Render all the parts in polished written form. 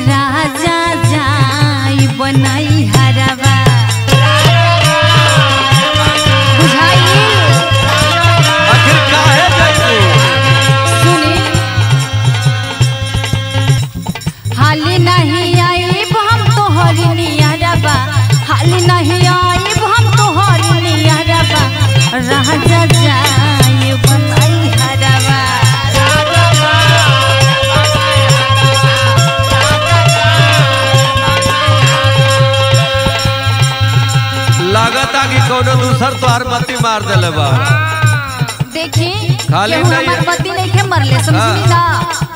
राजा जाई बनाई हरवा बुझाई आखिर काहे जाई सुनी हाली नहीं आई हम तोहरी नियरवा हाली नहीं आई हम तोहरी नियरवा राजा जाई बनाई हरवा लागता कि कोनो दूसर तोहार मती मार देले बा। देखी खाली केहू नहीं हमर पति नहीं के मरले समझी ना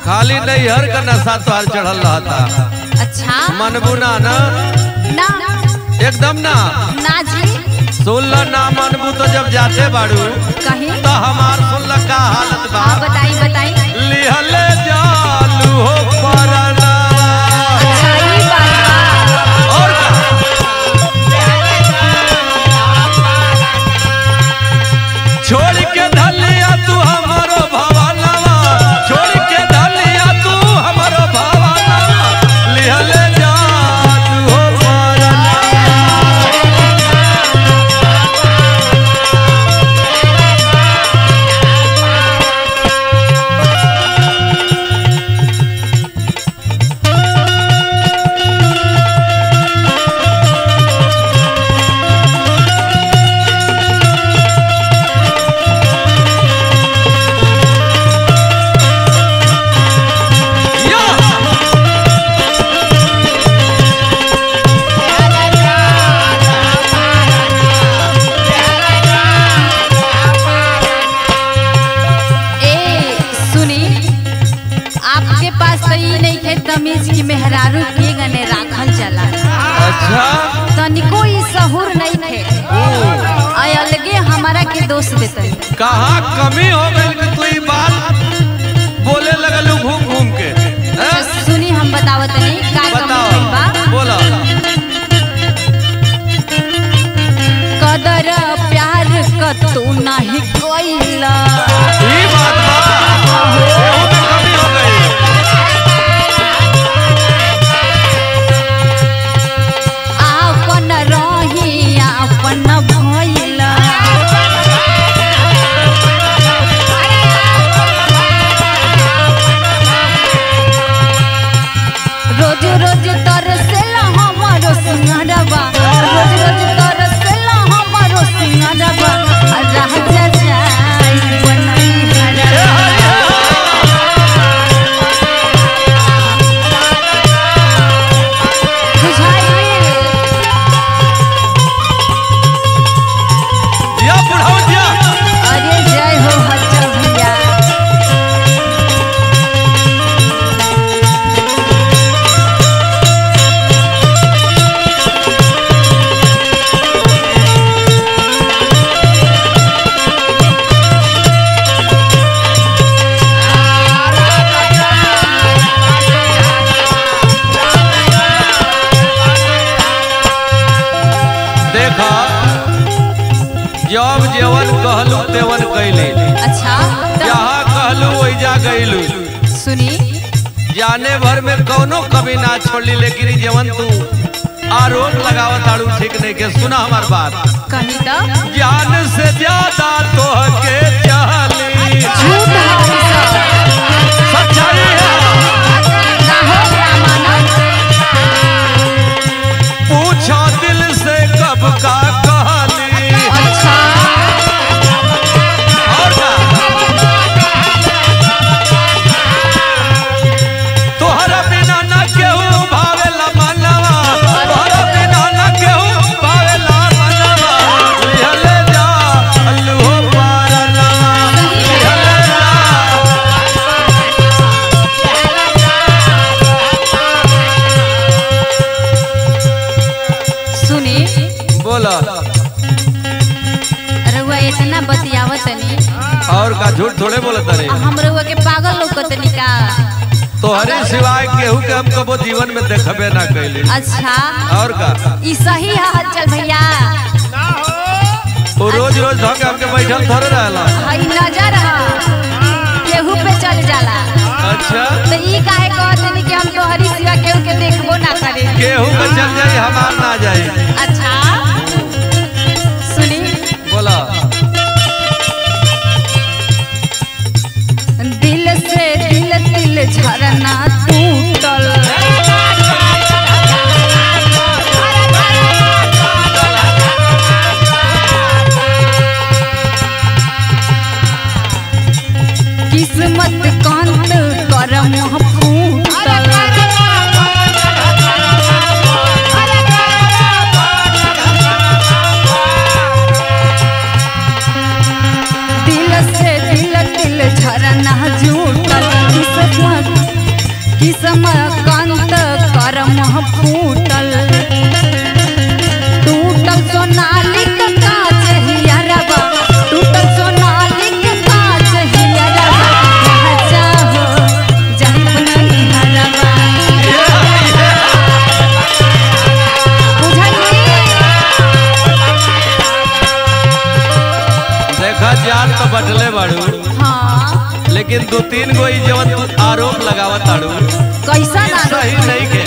खाली नहीं हर का नशा तोहार चढ़ल रहता। अच्छा मनबू ना ना ना एकदम ना ना जी सुन ल ना मनबू तो जब जाते बाड़ू कहीं तो हमार सुन ल का हालत बा। बताई बताई लिहले जालू हो परना अच्छा ई बात बा। और का छोड़ के धलिया तू हमारो भवानवा छोड़ के धलिया तू हमारो भवानवा लिहले जालू हो परना तमीज की मेहरारू के गने राखल चला अच्छा तनिको ई सहूर नहीं थे आय अलगे हमारा के दोष देते कहाँ कमी हो गई कि तू ई बात बोले लगलू घूम घूम के सुनी हम बतावत नहीं का कमी बा बोला कदर प्यार क तू नहीं कोइला ई बात बा एहू में कमी हो गई आपन रही आपन भइला रोज रोज तरसेला हमारो सिंगारवा रोज रोज तरसेला हमारो सिंगारवा राजा जाई बनाई हरवा या बुढ़ाओ दिया अरे जय हो हल्चल भैया देखा जब जेवन कहलू तेवन कैली अच्छा जहाँ कहलू वही गईलू सुनी जाने भर में कौनो कभी ना छोड़ली लेकिन जेवन तू आरोप लगावत आड़ू ठीक नहीं के सुना हमार बात कहीं तो जान से ज्यादा तो के चाहली झूठ है सच्चाई है ना हो गया माना पूछा दिल से कब का कहली अच्छा और का तोहरा बिना न केहू भावेला मनवा तोहरा बिना न केहू भावेला मनवा लिहले जा अल्लू पारना लिहले जा सुनी बोला रउआ इतना बतियावत नहीं और का झूठ थोड़े बोलत रे हम रउआ के पागल लोकत नहीं का तोहरे सिवाय केहू के हम कबो जीवन में देखबे ना कैली अच्छा और का ई सही है हलचल भैया वो रोज रोज धके हमके बैठल थोड़े रहला हई नजर है केहू पे चल जाला अच्छा तो ई काहे कहत नहीं कि हम तोहरी सिवा केहू के केहू के चल जाई हमार ना जाई। अच्छा सुनी बोला। दिल से दिल झरना टूटल किस्मत कांत करम फूटल दिल से दिल झरना झूटल किस्मत कांत करम फूटल टूटल सोनालिक कांच हियरबा टूटल सोनालिक कांच हियरबा राजा हो जब नहीं हरबा बुझली। देखा जान तो बटले बाड़ू हाँ लेकिन 2-3 गो जवन तू आरोप लगावत ताड़ू कैसा ना सही नहीं के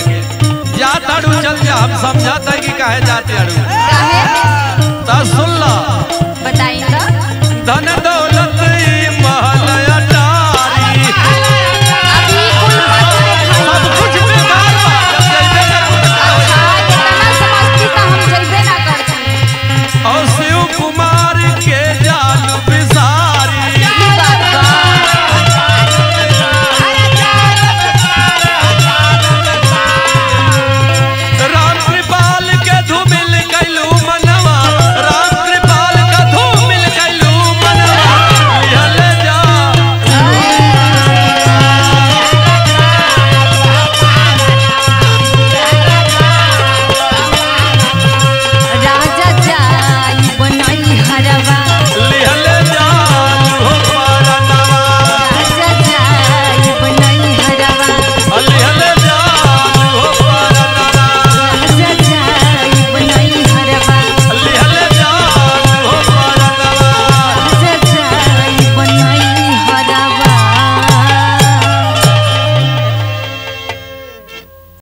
जा ताड़ू चल जा हम समझाता है कि काहे जाते आड़ू। काहे ता सुन ला बताई तो धन दौलत